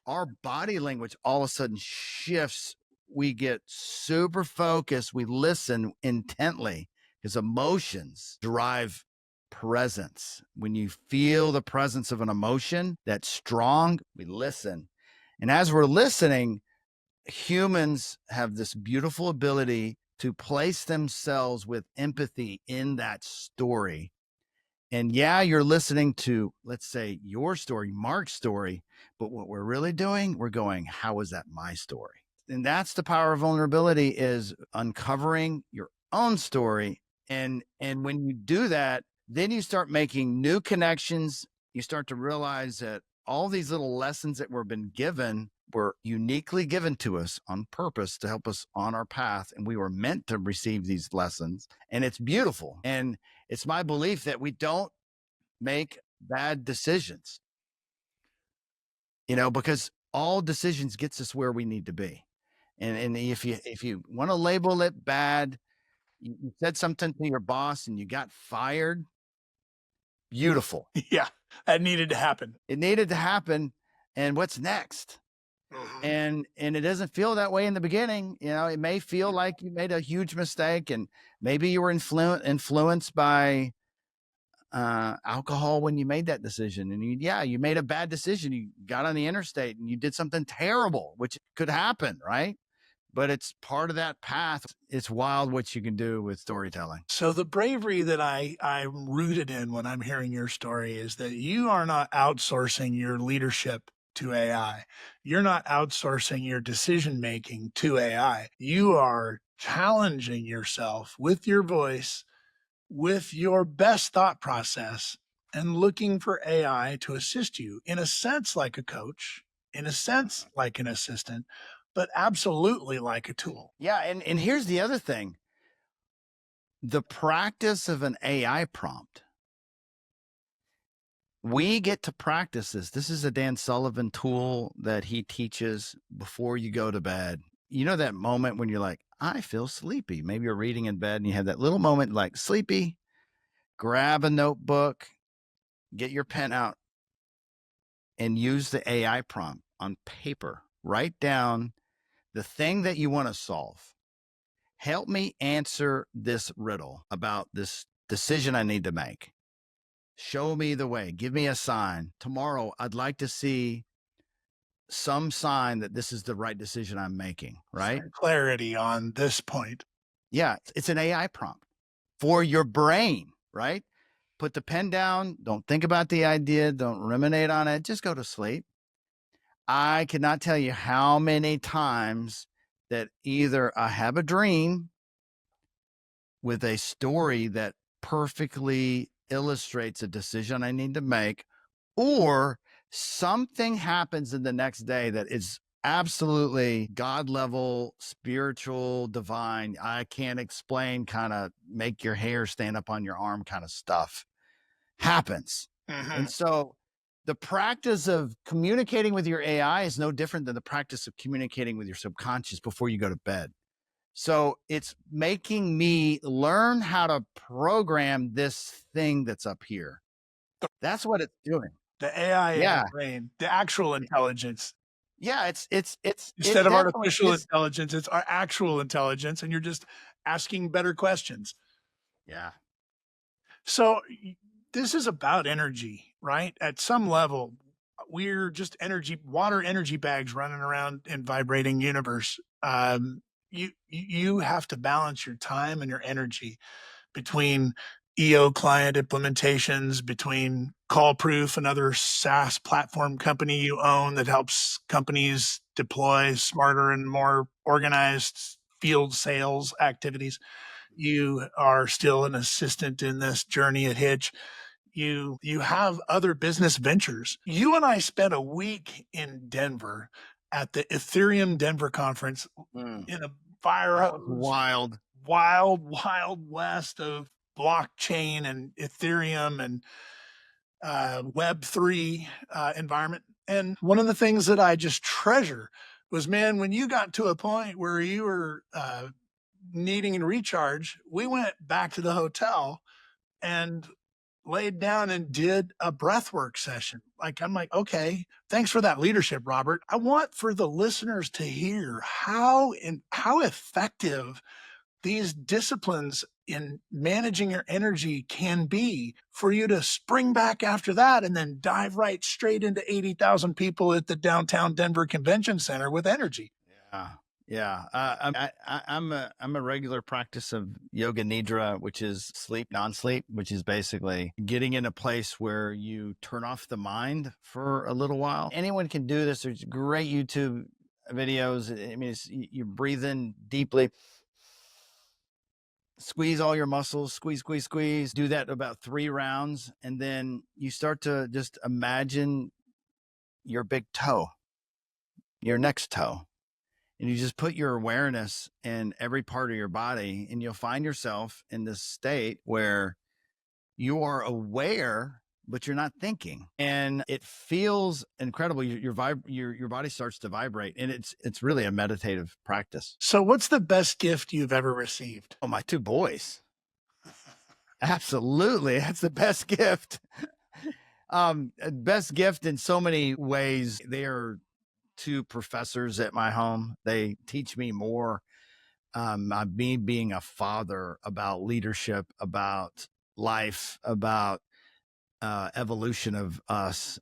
Our body language all of a sudden shifts. We get super focused. We listen intently because emotions drive presence. When you feel the presence of an emotion that's strong, we listen. And as we're listening, humans have this beautiful ability to place themselves with empathy in that story. And yeah, you're listening to, let's say, your story, Mark's story, but what we're really doing, we're going, how is that my story? And that's the power of vulnerability, is uncovering your own story. And when you do that, then you start making new connections. You start to realize that all these little lessons that we've been given were uniquely given to us on purpose to help us on our path. And we were meant to receive these lessons. And it's beautiful. And it's my belief that we don't make bad decisions, because all decisions gets us where we need to be. And if you want to label it bad, you said something to your boss and you got fired. Beautiful. Yeah, that needed to happen. It needed to happen. And what's next? And it doesn't feel that way in the beginning. It may feel like you made a huge mistake, and maybe you were influenced by alcohol when you made that decision. And you made a bad decision. You got on the interstate and you did something terrible, which could happen, right? But it's part of that path. It's wild what you can do with storytelling. So the bravery that I'm rooted in when I'm hearing your story is that you are not outsourcing your leadership to AI. You're not outsourcing your decision-making to AI. You are challenging yourself with your voice, with your best thought process, and looking for AI to assist you, in a sense like a coach, in a sense like an assistant, but absolutely like a tool. Yeah. And here's the other thing. The practice of an AI prompt. We get to practice this. This is a Dan Sullivan tool that he teaches before you go to bed. You know that moment when you're like, I feel sleepy. Maybe you're reading in bed and you have that little moment like sleepy. Grab a notebook, get your pen out, and use the AI prompt on paper. Write down the thing that you want to solve. Help me answer this riddle about this decision I need to make. Show me the way. Give me a sign. Tomorrow, I'd like to see some sign that this is the right decision I'm making, right? Some clarity on this point. Yeah, it's an AI prompt for your brain, right? Put the pen down. Don't think about the idea. Don't ruminate on it. Just go to sleep. I cannot tell you how many times that either I have a dream with a story that perfectly illustrates a decision I need to make, or something happens in the next day that is absolutely God level, spiritual, divine. I can't explain, kind of make your hair stand up on your arm kind of stuff happens. And so the practice of communicating with your AI is no different than the practice of communicating with your subconscious before you go to bed. So it's making me learn how to program this thing that's up here. That's what it's doing. The AI in Yeah. the brain, the actual intelligence. Yeah, it's Instead of artificial intelligence, it's our actual intelligence, and you're just asking better questions. Yeah. So this is about energy, right? At some level, we're just water energy bags running around in vibrating universe. You have to balance your time and your energy between EO client implementations, between Callproof, another SaaS platform company you own that helps companies deploy smarter and more organized field sales activities. You are still an assistant in this journey at Hitch. You have other business ventures. You and I spent a week in Denver at the Ethereum Denver conference in a fire Wild. wild west of blockchain and Ethereum and Web3 environment. And one of the things that I just treasure was, man, when you got to a point where you were needing a recharge, we went back to the hotel and laid down and did a breathwork session. Like, I'm like, okay, thanks for that leadership, Robert. I want for the listeners to hear how effective these disciplines in managing your energy can be for you to spring back after that and then dive right straight into 80,000 people at the downtown Denver Convention Center with energy. Yeah. Yeah. I'm a regular practice of yoga nidra, which is sleep, non-sleep, which is basically getting in a place where you turn off the mind for a little while. Anyone can do this. There's great YouTube videos. I mean, you breathe in deeply, squeeze all your muscles, squeeze, do that about 3 rounds. And then you start to just imagine your big toe, your next toe. And you just put your awareness in every part of your body, and you'll find yourself in this state where you are aware, but you're not thinking. And it feels incredible. Your body starts to vibrate, and it's really a meditative practice. So what's the best gift you've ever received? Oh, my 2 boys. Absolutely. That's the best gift. Best gift in so many ways. They are 2 professors at my home. They teach me more, me being a father, about leadership, about life, about evolution of us.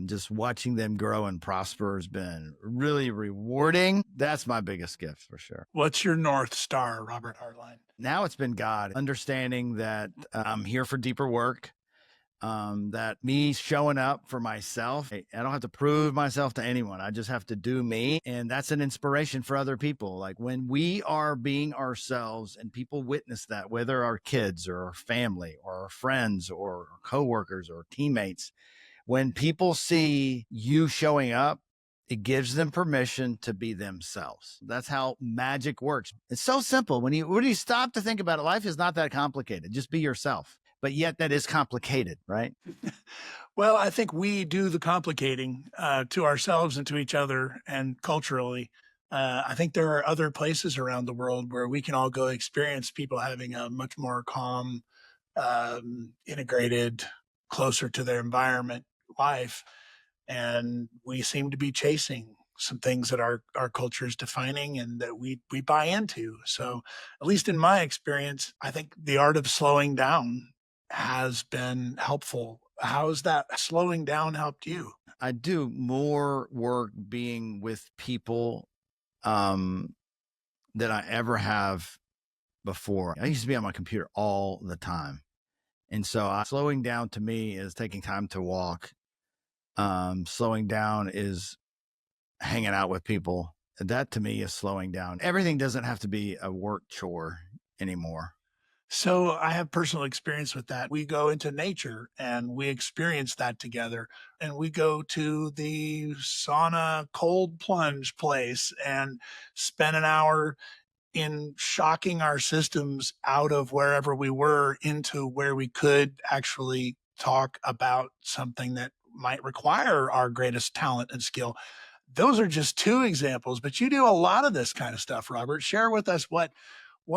Just watching them grow and prosper has been really rewarding. That's my biggest gift for sure. What's your North Star, Robert Hartline? Now it's been God, understanding that I'm here for deeper work. That me showing up for myself, I don't have to prove myself to anyone. I just have to do me. And that's an inspiration for other people. Like, when we are being ourselves and people witness that, whether our kids or our family or our friends or our coworkers or teammates, when people see you showing up, it gives them permission to be themselves. That's how magic works. It's so simple. When you stop to think about it, life is not that complicated. Just be yourself. But yet that is complicated, right? Well, I think we do the complicating to ourselves and to each other and culturally. I think there are other places around the world where we can all go experience people having a much more calm, integrated, closer to their environment life. And we seem to be chasing some things that our culture is defining and that we buy into. So at least in my experience, I think the art of slowing down has been helpful. How has that slowing down helped you? I do more work being with people um, than I ever have before. I used to be on my computer all the time. And so slowing down to me is taking time to walk. Slowing down is hanging out with people. That to me is slowing down. Everything doesn't have to be a work chore anymore. So I have personal experience with that. We go into nature and we experience that together. And we go to the sauna cold plunge place and spend an hour in shocking our systems out of wherever we were into where we could actually talk about something that might require our greatest talent and skill. Those are just two examples, but you do a lot of this kind of stuff, Robert. Share with us what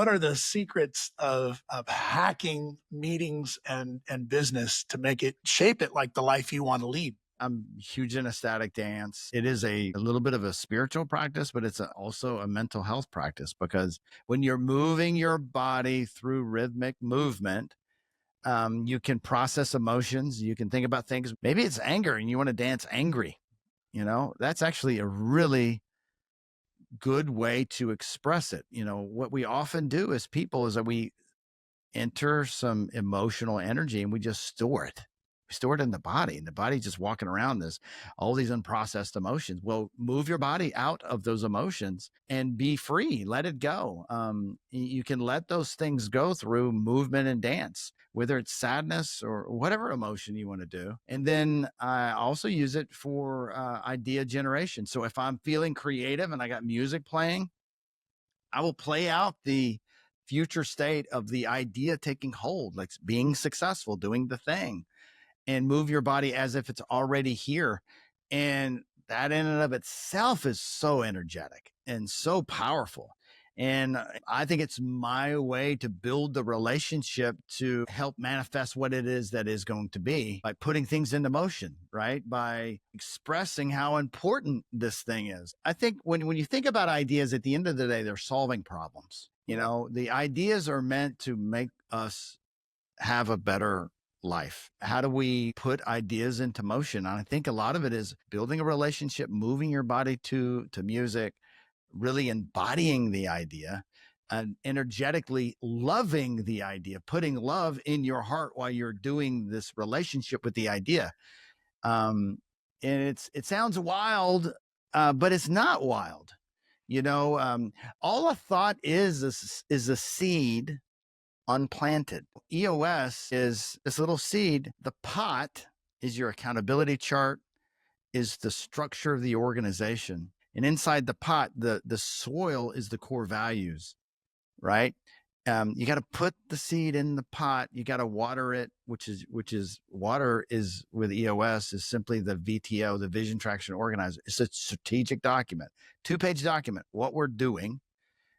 are the secrets of hacking meetings and business to make it shape it like the life you want to lead? I'm huge in ecstatic dance. It is a little bit of a spiritual practice, but it's also a mental health practice, because when you're moving your body through rhythmic movement, you can process emotions. You can think about things. Maybe it's anger and you want to dance angry. That's actually a really good way to express it. What we often do as people is that we enter some emotional energy and we just store it. We store it in the body, and the body's just walking around all these unprocessed emotions. Well, move your body out of those emotions and be free. Let it go. You can let those things go through movement and dance, whether it's sadness or whatever emotion you want to do. And then I also use it for idea generation. So if I'm feeling creative and I got music playing, I will play out the future state of the idea taking hold, like being successful, doing the thing, and move your body as if it's already here. And that in and of itself is so energetic and so powerful. And I think it's my way to build the relationship to help manifest what it is that is going to be, by putting things into motion, right? By expressing how important this thing is. I think when you think about ideas, at the end of the day, they're solving problems. The ideas are meant to make us have a better life. How do we put ideas into motion? And I think a lot of it is building a relationship, moving your body to music, really embodying the idea, and energetically loving the idea, putting love in your heart while you're doing this relationship with the idea. And it sounds wild, but it's not wild. All a thought is a seed unplanted. EOS is this little seed. The pot is your accountability chart, is the structure of the organization. And inside the pot, the soil is the core values, right? You got to put the seed in the pot. You got to water it, which is water is with EOS is simply the VTO, the vision, traction, organizer. It's a strategic document, 2-page document, what we're doing.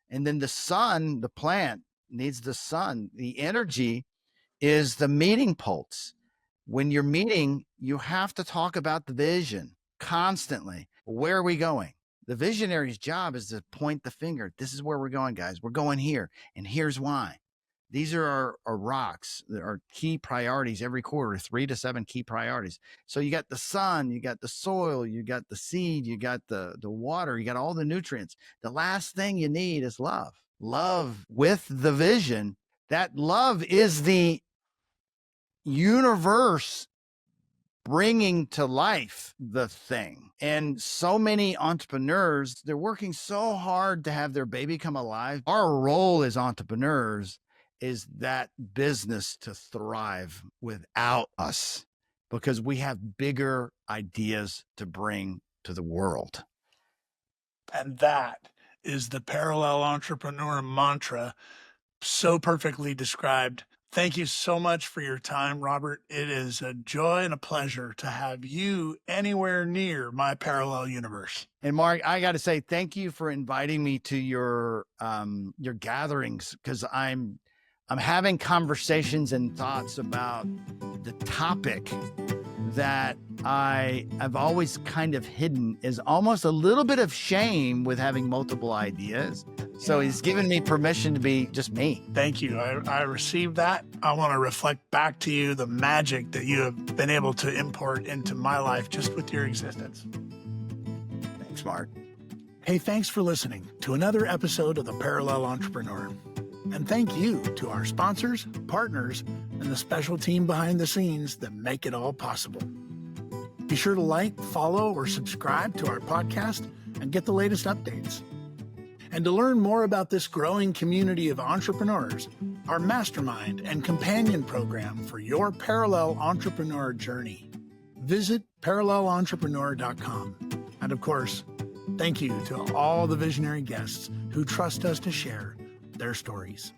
And then the sun, the plant needs the sun. The energy is the meeting pulse. When you're meeting, you have to talk about the vision constantly. Where are we going? The visionary's job is to point the finger. This is where we're going, guys. We're going here, and here's why. These are our rocks, our key priorities every quarter, 3 to 7 key priorities. So you got the sun, you got the soil, you got the seed, you got the water, you got all the nutrients. The last thing you need is love. Love with the vision. That love is the universe bringing to life the thing. And so many entrepreneurs, they're working so hard to have their baby come alive. Our role as entrepreneurs is that business to thrive without us, because we have bigger ideas to bring to the world. And that is the parallel entrepreneur mantra, so perfectly described. Thank you so much for your time, Robert. It is a joy and a pleasure to have you anywhere near my parallel universe. And Mark, I got to say thank you for inviting me to your gatherings, because I'm having conversations and thoughts about the topic that I've always kind of hidden, is almost a little bit of shame with having multiple ideas. So he's given me permission to be just me. Thank you. I received that. I want to reflect back to you the magic that you have been able to import into my life just with your existence. Thanks, Mark. Hey, thanks for listening to another episode of The Parallel Entrepreneur. And thank you to our sponsors, partners, and the special team behind the scenes that make it all possible. Be sure to like, follow, or subscribe to our podcast and get the latest updates. And to learn more about this growing community of entrepreneurs, our mastermind and companion program for your parallel entrepreneur journey, visit parallelentrepreneur.com. And of course, thank you to all the visionary guests who trust us to share their stories.